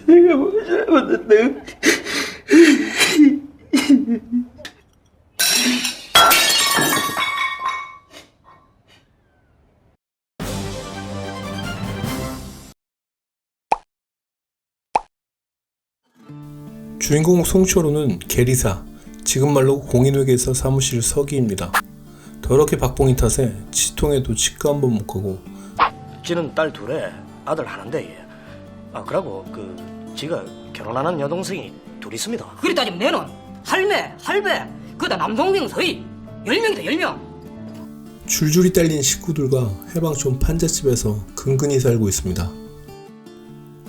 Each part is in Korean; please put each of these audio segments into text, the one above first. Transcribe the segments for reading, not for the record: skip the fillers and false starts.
내가 뭐 잘못했나? 주인공 송철호는 계리사, 지금 말로 공인회계사 사무실 서기입니다. 더럽게 박봉인 탓에 치통에도 치과 한 번 못 가고 지는 딸 둘에 아들 하나인데 그러고 지가 결혼하는 여동생이 둘 있습니다. 그리 따지면 내는 할매, 할배, 그다 남동생 서희 10명이다 10명. 줄줄이 딸린 식구들과 해방촌 판잣집에서 근근히 살고 있습니다.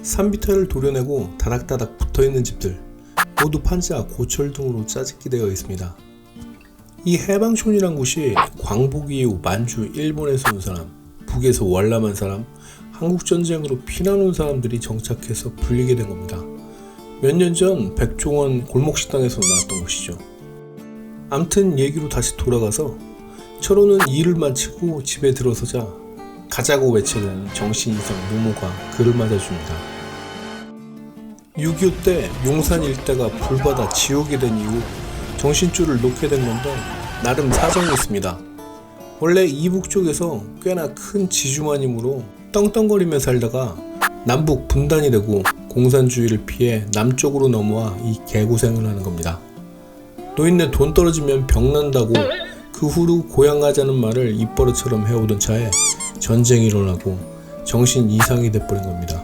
산비탈을 도려내고 다닥다닥 붙어있는 집들, 모두 판자, 고철 등으로 짜집기 되어 있습니다. 이 해방촌이란 곳이 광복 이후 만주, 일본에서 온 사람, 북에서 월남한 사람, 한국전쟁으로 피난 온 사람들이 정착해서 불리게 된 겁니다. 몇 년 전 백종원 골목식당에서 나왔던 곳이죠. 암튼 얘기로 다시 돌아가서 철호는 일을 마치고 집에 들어서자 가자고 외치는 정신 이상 무모가 그를 맞아줍니다. 6.25 때 용산 일대가 불바다 지옥이 된 이후 정신줄을 놓게 된 건데 나름 사정이 있습니다. 원래 이북 쪽에서 꽤나 큰 지주마님으로 떵떵거리며 살다가 남북 분단이 되고 공산주의를 피해 남쪽으로 넘어와 이 개고생을 하는 겁니다. 노인네 돈 떨어지면 병난다고 그 후로 고향 가자는 말을 입버릇처럼 해오던 차에 전쟁이 일어나고 정신 이상이 돼버린 겁니다.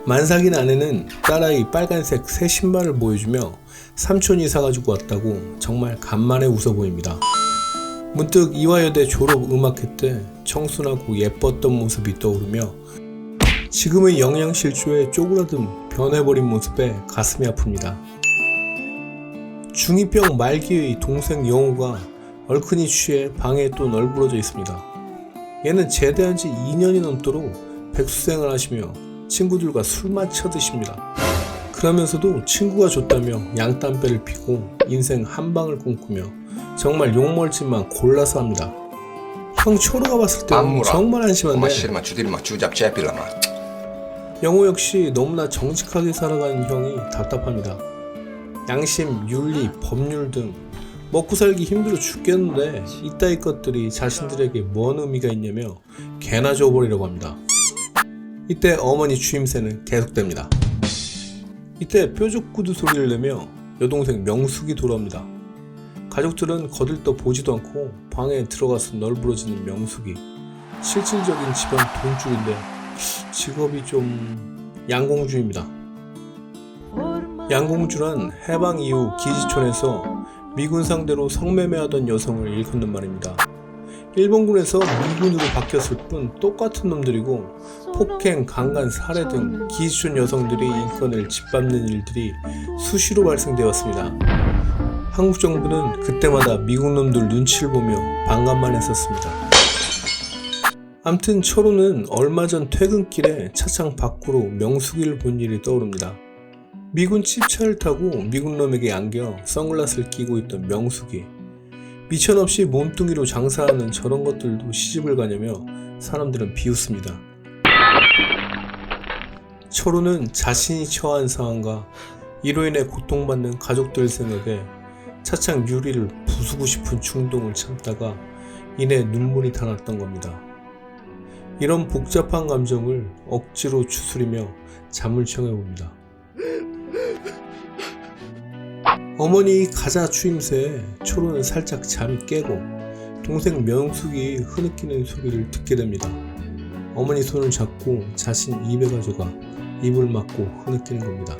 만삭인 아내는 딸아이 빨간색 새 신발을 보여주며 삼촌이 사가지고 왔다고 정말 간만에 웃어 보입니다. 문득 이화여대 졸업 음악회 때 청순하고 예뻤던 모습이 떠오르며 지금의 영양실조에 쪼그라든 변해버린 모습에 가슴이 아픕니다. 중2병 말기의 동생 영호가 얼큰이 취해 방에 또 널브러져 있습니다. 얘는 제대한 지 2년이 넘도록 백수생활 하시며 친구들과 술 마쳐 드십니다. 그러면서도 친구가 줬다며 양담배를 피고 인생 한방을 꿈꾸며 정말 욕먹지만 골라서 합니다. 형 초로가 봤을 때는 정말 한심한데 영호 역시 너무나 정직하게 살아가는 형이 답답합니다. 양심, 윤리, 법률 등 먹고 살기 힘들어 죽겠는데 이따위 것들이 자신들에게 뭔 의미가 있냐며 개나 줘버리려고 합니다. 이때 어머니 추임새는 계속됩니다. 이때 뾰족구두 소리를 내며 여동생 명숙이 돌아옵니다. 가족들은 거들떠 보지도 않고 방에 들어가서 널브러지는 명숙이 실질적인 집안 돈줄인데 직업이 좀 양공주입니다. 양공주란 해방 이후 기지촌에서 미군 상대로 성매매하던 여성을 일컫는 말입니다. 일본군에서 미군으로 바뀌었을 뿐 똑같은 놈들이고 폭행, 강간, 살해 등 기지촌 여성들의 인권을 짓밟는 일들이 수시로 발생되었습니다. 한국 정부는 그때마다 미국 놈들 눈치를 보며 반감만 했었습니다. 암튼 철호는 얼마 전 퇴근길에 차창 밖으로 명숙이를 본 일이 떠오릅니다. 미군 찝차를 타고 미군 놈에게 안겨 선글라스를 끼고 있던 명숙이 미천없이 몸뚱이로 장사하는 저런 것들도 시집을 가냐며 사람들은 비웃습니다. 철호는 자신이 처한 상황과 이로 인해 고통받는 가족들 생각에 차창 유리를 부수고 싶은 충동을 참다가 이내 눈물이 다 났던 겁니다. 이런 복잡한 감정을 억지로 추스리며 잠을 청해봅니다. 어머니 가자 추임새에 철호는 살짝 잠이 깨고 동생 명숙이 흐느끼는 소리를 듣게 됩니다. 어머니 손을 잡고 자신 입에 가져가 입을 막고 흐느끼는 겁니다.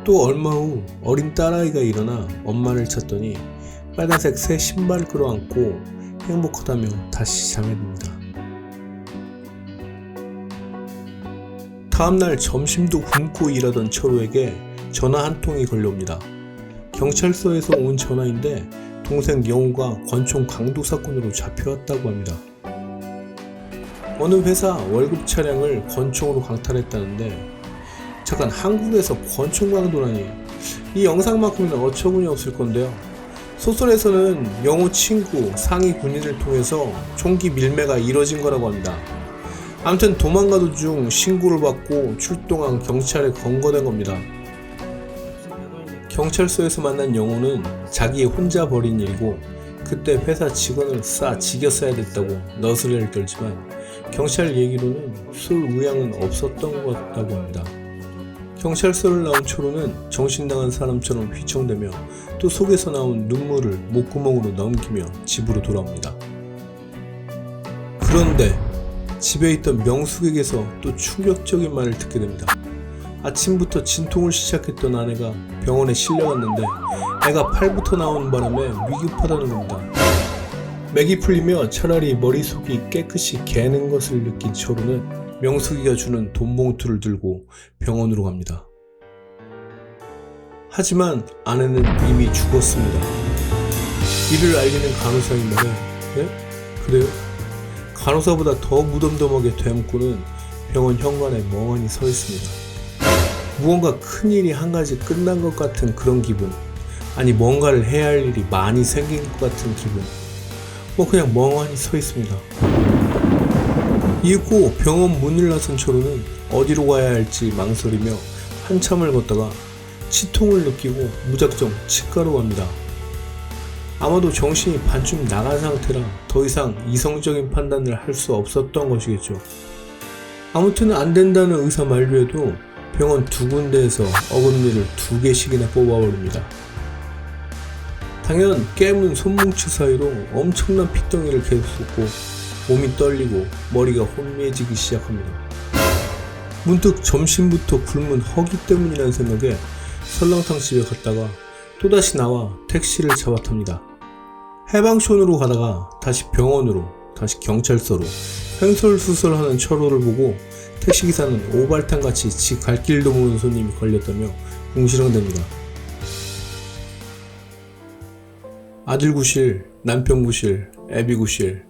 또 얼마 후 어린 딸아이가 일어나 엄마를 찾더니 빨간색 새 신발을 끌어안고 행복하다며 다시 잠에 듭니다. 다음날 점심도 굶고 일하던 철호에게 전화 한 통이 걸려옵니다. 경찰서에서 온 전화인데 동생 영호가 권총 강도 사건으로 잡혀왔다고 합니다. 어느 회사 월급 차량을 권총으로 강탈했다는데 잠깐, 한국에서 권총 강도라니. 이 영상만큼은 어처구니 없을 건데요. 소설에서는 영호 친구 상위 군인을 통해서 총기 밀매가 이뤄진 거라고 합니다. 아무튼 도망가 도중 신고를 받고 출동한 경찰에 검거된 겁니다. 경찰서에서 만난 영호는 자기 혼자 벌인 일이고 그때 회사 직원을 죽였어야 됐다고 너스레를 떨지만 경찰 얘기로는 술 의향은 없었던 것 같다고 합니다. 경찰서를 나온 초로는 정신나간 사람처럼 휘청대며 또 속에서 나온 눈물을 목구멍으로 넘기며 집으로 돌아옵니다. 그런데 집에 있던 명숙에게서 또 충격적인 말을 듣게 됩니다. 아침부터 진통을 시작했던 아내가 병원에 실려갔는데 애가 팔부터 나오는 바람에 위급하다는 겁니다. 맥이 풀리며 차라리 머릿속이 깨끗이 개는 것을 느낀 초로는 명숙이가 주는 돈봉투를 들고 병원으로 갑니다. 하지만 아내는 이미 죽었습니다. 이를 알리는 간호사의 말에 네? 그래요? 간호사보다 더 무덤덤하게 되묻고는 병원 현관에 멍하니 서 있습니다. 무언가 큰일이 한 가지 끝난 것 같은 그런 기분, 아니 뭔가를 해야 할 일이 많이 생긴 것 같은 기분, 그냥 멍하니 서 있습니다. 이윽고 병원 문을 나선 초로는 어디로 가야 할지 망설이며 한참을 걷다가 치통을 느끼고 무작정 치과로 갑니다. 아마도 정신이 반쯤 나간 상태라 더 이상 이성적인 판단을 할 수 없었던 것이겠죠. 아무튼 안 된다는 의사 만류에도 병원 두 군데에서 어금니를 2개씩이나 뽑아버립니다. 당연 깨문 손뭉치 사이로 엄청난 핏덩이를 계속 쏟고 몸이 떨리고 머리가 혼미해지기 시작합니다. 문득 점심부터 굶은 허기 때문이라는 생각에 설렁탕 집에 갔다가 또다시 나와 택시를 잡아탑니다. 해방촌으로 가다가 다시 병원으로, 다시 경찰서로 횡설수설하는 철호를 보고 택시기사는 오발탄같이 지 갈 길도 모르는 손님이 걸렸다며 궁시렁댑니다. 아들 구실, 남편 구실, 애비 구실,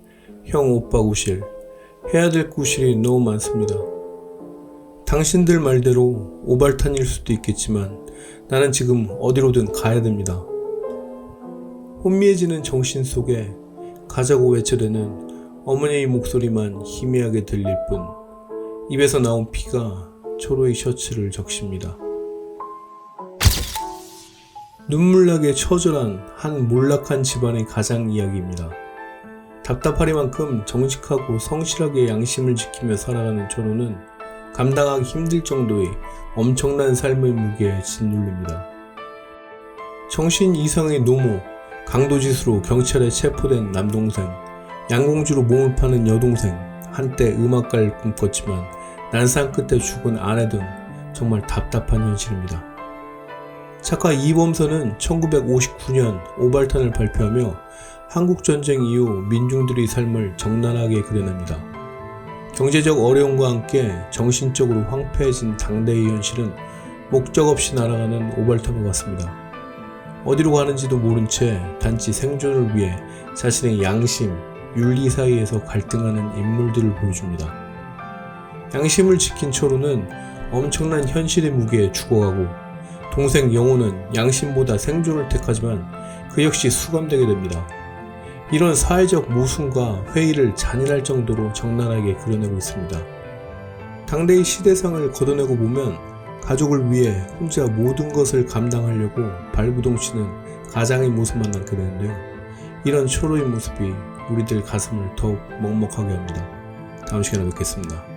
형 오빠 구실, 해야 될 구실이 너무 많습니다. 당신들 말대로 오발탄일 수도 있겠지만 나는 지금 어디로든 가야 됩니다. 혼미해지는 정신 속에 가자고 외쳐대는 어머니의 목소리만 희미하게 들릴 뿐 입에서 나온 피가 초로의 셔츠를 적십니다. 눈물나게 처절한 한 몰락한 집안의 가장 이야기입니다. 답답하리만큼 정직하고 성실하게 양심을 지키며 살아가는 초로는 감당하기 힘들 정도의 엄청난 삶의 무게에 짓눌립니다. 정신 이상의 노모, 강도짓으로 경찰에 체포된 남동생, 양공주로 몸을 파는 여동생, 한때 음악가를 꿈꿨지만 난상 끝에 죽은 아내 등 정말 답답한 현실입니다. 작가 이범선은 1959년 오발탄을 발표하며 한국전쟁 이후 민중들의 삶을 적나라하게 그려냅니다. 경제적 어려움과 함께 정신적으로 황폐해진 당대의 현실은 목적 없이 날아가는 오발탄과 같습니다. 어디로 가는지도 모른 채 단지 생존을 위해 자신의 양심, 윤리 사이에서 갈등하는 인물들을 보여줍니다. 양심을 지킨 초로는 엄청난 현실의 무게에 죽어가고 동생 영호는 양심보다 생존을 택하지만 그 역시 수감되게 됩니다. 이런 사회적 모순과 회의를 잔인할 정도로 적나라하게 그려내고 있습니다. 당대의 시대상을 걷어내고 보면 가족을 위해 혼자 모든 것을 감당하려고 발부동치는 가장의 모습만 남게 되는데요. 이런 초로의 모습이 우리들 가슴을 더욱 먹먹하게 합니다. 다음 시간에 뵙겠습니다.